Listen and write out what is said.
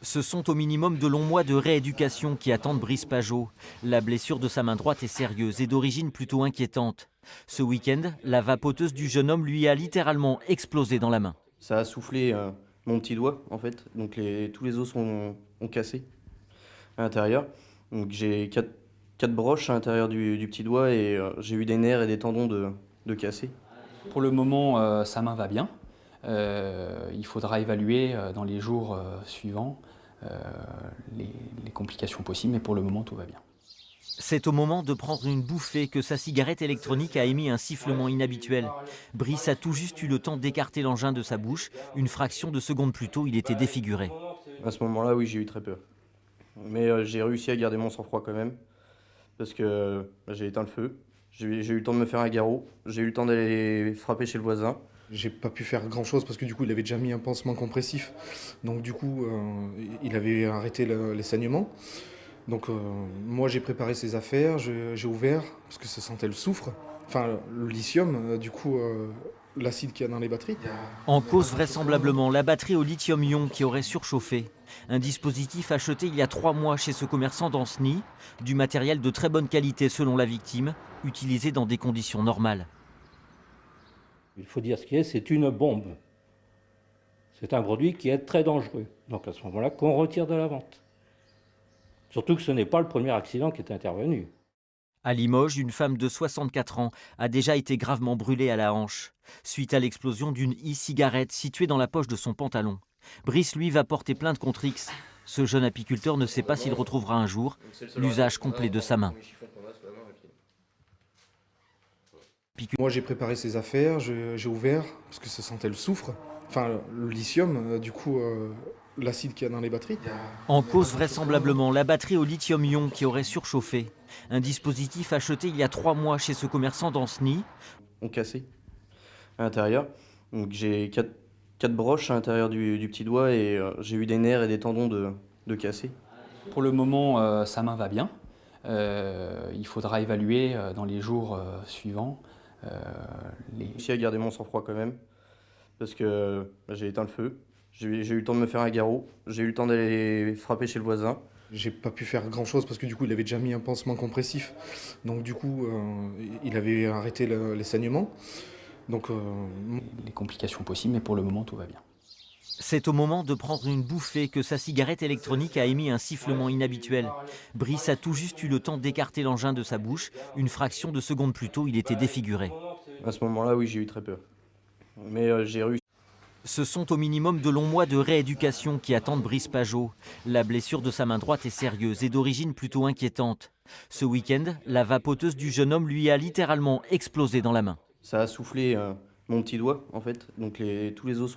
Ce sont au minimum de longs mois de rééducation qui attendent Brice Pajot. La blessure de sa main droite est sérieuse et d'origine plutôt inquiétante. Ce week-end, la vapoteuse du jeune homme lui a littéralement explosé dans la main. Ça a soufflé mon petit doigt en fait, donc tous les os ont cassé à l'intérieur. Donc j'ai quatre broches à l'intérieur du petit doigt et j'ai eu des nerfs et des tendons de cassés. Pour le moment, sa main va bien. Il faudra évaluer dans les jours suivants euh, les complications possibles, mais pour le moment, tout va bien. C'est au moment de prendre une bouffée que sa cigarette électronique a émis un sifflement inhabituel. Brice a tout juste eu le temps d'écarter l'engin de sa bouche. Une fraction de seconde plus tôt, il était défiguré. À ce moment-là, oui, j'ai eu très peur. Mais j'ai réussi à garder mon sang-froid quand même, parce que j'ai éteint le feu. J'ai eu le temps de me faire un garrot, j'ai eu le temps d'aller frapper chez le voisin. J'ai pas pu faire grand chose parce que du coup il avait déjà mis un pansement compressif. Donc du coup il avait arrêté les saignements. Donc moi j'ai préparé ses affaires, j'ai ouvert parce que ça sentait le soufre, enfin le lithium, l'acide qu'il y a dans les batteries. En cause vraisemblablement la batterie au lithium-ion qui aurait surchauffé. Un dispositif acheté il y a 3 mois chez ce commerçant d'Ancenis, du matériel de très bonne qualité selon la victime, utilisé dans des conditions normales. Il faut dire ce qui est, c'est une bombe. C'est un produit qui est très dangereux. Donc à ce moment-là, qu'on retire de la vente. Surtout que ce n'est pas le premier accident qui est intervenu. À Limoges, une femme de 64 ans a déjà été gravement brûlée à la hanche, suite à l'explosion d'une e-cigarette située dans la poche de son pantalon. Brice, lui, va porter plainte contre X. Ce jeune apiculteur ne sait pas s'il retrouvera un jour l'usage complet de sa main. Moi j'ai préparé ses affaires, j'ai ouvert parce que ça sentait le soufre, enfin le lithium, l'acide qu'il y a dans les batteries. En cause vraisemblablement la batterie au lithium-ion qui aurait surchauffé. Un dispositif acheté il y a 3 mois chez ce commerçant d'Ancenis. Ont cassé à l'intérieur. Donc j'ai quatre broches à l'intérieur du petit doigt et j'ai eu des nerfs et des tendons de cassés. Pour le moment, sa main va bien. Il faudra évaluer dans les jours suivants J'ai réussi à garder mon sang-froid quand même, parce que j'ai éteint le feu. J'ai eu le temps de me faire un garrot, j'ai eu le temps d'aller frapper chez le voisin. J'ai pas pu faire grand chose parce que du coup il avait déjà mis un pansement compressif. Donc du coup il avait arrêté les saignements. Donc les complications possibles, mais pour le moment, tout va bien. C'est au moment de prendre une bouffée que sa cigarette électronique a émis un sifflement inhabituel. Brice a tout juste eu le temps d'écarter l'engin de sa bouche. Une fraction de seconde plus tôt, il était défiguré. À ce moment-là, oui, j'ai eu très peur. Mais j'ai réussi. Ce sont au minimum de longs mois de rééducation qui attendent Brice Pajot. La blessure de sa main droite est sérieuse et d'origine plutôt inquiétante. Ce week-end, la vapoteuse du jeune homme lui a littéralement explosé dans la main. Ça a soufflé mon petit doigt en fait, donc tous les os